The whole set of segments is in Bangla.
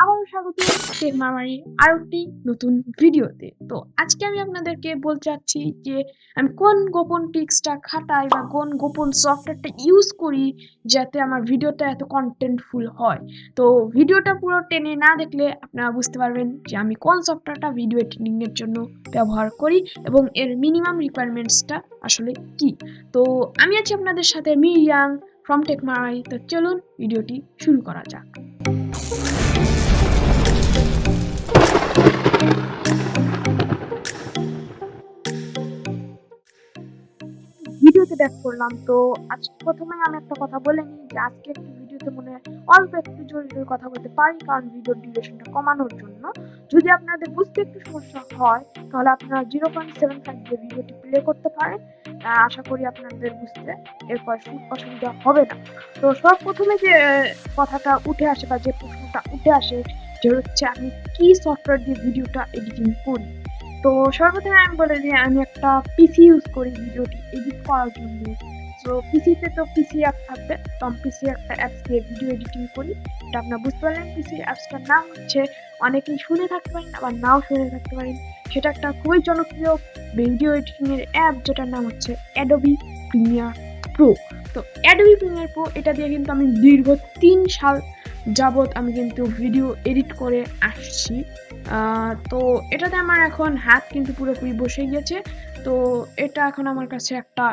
আবারও স্বাগত টেক মারামারি আরেকটি নতুন ভিডিওতে। তো আজকে আমি আপনাদেরকে বলতে চাচ্ছি যে আমি কোন গোপন ট্রিক্সটা খাটাই বা কোন গোপন সফটওয়্যারটা ইউজ করি যাতে আমার ভিডিওটা এত কন্টেন্টফুল হয়। তো ভিডিওটা পুরো টেনে না দেখলে আপনারা বুঝতে পারবেন যে আমি কোন সফটওয়্যারটা ভিডিও এডিটিং এর জন্য ব্যবহার করি এবং এর মিনিমাম রিকোয়ারমেন্টসটা আসলে কি। তো আমি আছি আপনাদের সাথে মির ইয়াং ফ্রম টেক মারামারি। তো চলুন ভিডিওটি শুরু করা যাক। ভিডিওতে ব্যাক করলাম। তো আজকে প্রথমে আমি একটা কথা বলে নিই যে আজকে একটু ভিডিওতে মনে হয় অল্প একটু জোরে জোরে কথা বলতে পারি, কারণ ভিডিওর ডিউরেশনটা কমানোর জন্য। যদি আপনাদের বুঝতে একটু সমস্যা হয় তাহলে আপনারা 0.75 দিয়ে ভিডিওটি প্লে করতে পারেন। আশা করি আপনাদের বুঝতে এরপর অসুবিধা হবে না। তো সব প্রথমে যে কথাটা উঠে আসে বা যে প্রশ্নটা উঠে আসে যে হচ্ছে আমি কি সফটওয়্যার দিয়ে ভিডিওটা এডিটিং করি। তো সর্বপ্রথমে আমি বলে দিই আমি একটা পিসি ইউজ করি ভিডিওটি এডিট করার জন্য। তো পিসিতে তো পিসি অ্যাপ থাকবে, তো আমি পিসি একটা অ্যাপস দিয়ে ভিডিও এডিটিং করি। এটা আপনারা বুঝতে পারলেন। পিসি অ্যাপসটার নাম হচ্ছে, অনেকেই শুনে থাকতে পারেন আবার নাও শুনে থাকতে পারেন, সেটা একটা খুবই জনপ্রিয় ভিডিও এডিটিং এর অ্যাপ যেটার নাম হচ্ছে অ্যাডোবি প্রিমিয়ার প্রো। তো অ্যাডোবি প্রিমিয়ার প্রো এটা দিয়ে কিন্তু আমি দীর্ঘ 3 সাল যাবত আমি কিন্তু ভিডিও এডিট করে আসছি। তো এটাতে আমার এখন হাত কিন্তু পুরোপুরি বসে গিয়েছে। তো এটা এখন আমার কাছে একটা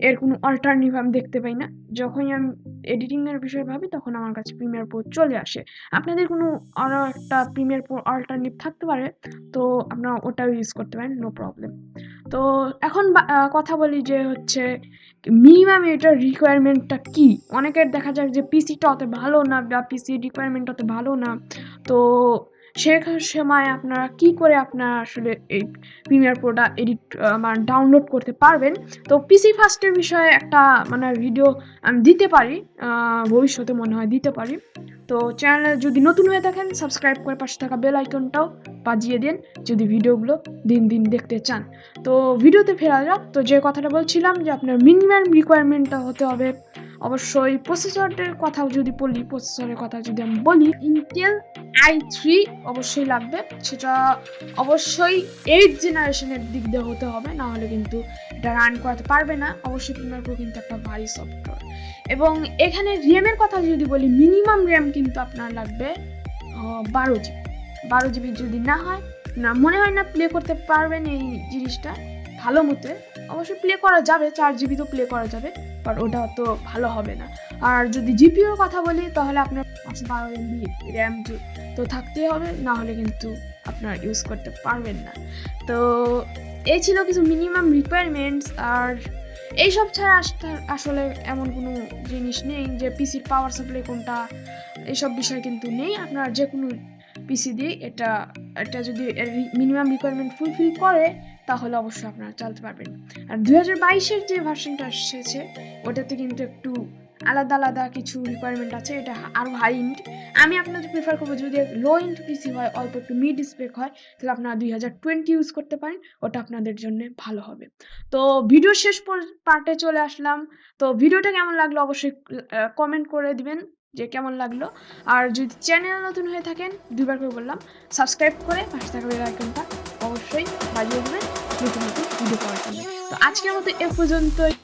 এর কোনো অল্টারনেটিভ আমি দেখতে পাই না। যখনই আমি এডিটিং এর বিষয়ে ভাবি তখন আমার কাছে প্রিমিয়ার প্রো চলে আসে। আপনাদের কোনো আরও একটা প্রিমিয়ার প্রো অল্টারনেটিভ থাকতে পারে, তো আপনারা ওটাও ইউজ করতে পারেন, নো প্রবলেম। তো এখন কথা বলি যে হচ্ছে মিনিমাম এটার রিকোয়ারমেন্টটা কি। অনেকের দেখা যায় যে পিসিটা অত ভালো না বা পিসি রিকোয়ারমেন্ট অত ভালো না। তো সে সময় আপনারা কি করে আপনারা আসলে এই প্রিমিয়ার প্রোটা এডিট মানে ডাউনলোড করতে পারবেন। তো পিসি ফার্স্টের বিষয়ে একটা মানে ভিডিও আমি দিতে পারি, ভবিষ্যতে মনে হয় দিতে পারি। তো চ্যানেলে যদি নতুন হয়ে থাকেন সাবস্ক্রাইব করে পাশে থাকা বেল আইকনটাও বাজিয়ে দিন যদি ভিডিওগুলো দিন দিন দেখতে চান। তো ভিডিওতে ফেরা যাক। তো যে কথাটা বলছিলাম যে আপনার মিনিমাম রিকোয়ারমেন্টটা হতে হবে অবশ্যই প্রসেসরের কথা যদি বলি, প্রসেসরের কথা যদি আমি বলি ইন্টেল i3 অবশ্যই লাগবে। সেটা অবশ্যই 8 জেনারেশনের দিক দিয়ে হতে হবে, না হলে কিন্তু এটা রান করাতে পারবে না। অবশ্যই প্রিমিয়ার প্রো কিন্তু একটা ভারী সফটওয়্যার। এবং এখানে র্যামের কথা যদি বলি, মিনিমাম র্যাম কিন্তু আপনার লাগবে 12 জিবি। 12 জিবি যদি না হয়, না মনে হয় না প্লে করতে পারবেন এই জিনিসটা ভালো মতে। অবশ্যই প্লে করা যাবে, 4 জিবি তো প্লে করা যাবে, বাট ওটা তো ভালো হবে না। আর যদি জিপিওর কথা বলি তাহলে আপনার 12 MB র্যাম তো থাকতেই হবে, না হলে কিন্তু আপনারা ইউজ করতে পারবেন না। তো এই ছিল কিছু মিনিমাম রিকোয়ারমেন্টস। আর এইসব ছাড়া আসলে এমন কোনো জিনিস নেই যে পিসির পাওয়ার সাপ্লাই কোনটা, এইসব বিষয় কিন্তু নেই। আপনার যে কোনো পিসি দিয়ে এটা যদি মিনিমাম রিকোয়ারমেন্ট ফুলফিল করে তাহলে অবশ্যই আপনারা চালাতে পারবেন। আর 2022-এর যে ভার্সনটা এসেছে ওটাতে কিন্তু একটু আলাদা আলাদা কিছু রিকোয়ারমেন্ট আছে, এটা আরও হাই ইন্ড। আমি আপনাদের প্রেফার করবো যদি লো ইন্ড পিসি হয়, অল্প একটু মিড স্পেক হয়, তাহলে আপনারা 2020 ইউজ করতে পারেন, ওটা আপনাদের জন্য ভালো হবে। তো ভিডিও শেষ পার্টে চলে আসলাম। তো ভিডিওটা কেমন লাগলো অবশ্যই কমেন্ট করে দিবেন যে কেমন লাগলো। আর যদি চ্যানেল নতুন হয়ে থাকেন, দুইবার করে বললাম, সাবস্ক্রাইব করে পাশে থাকা বেল আইকনটা অবশ্যই বাজিয়ে দেবেন নতুন নতুন ভিডিও পাওয়ার জন্য। তো আজকের মতো এ পর্যন্তই।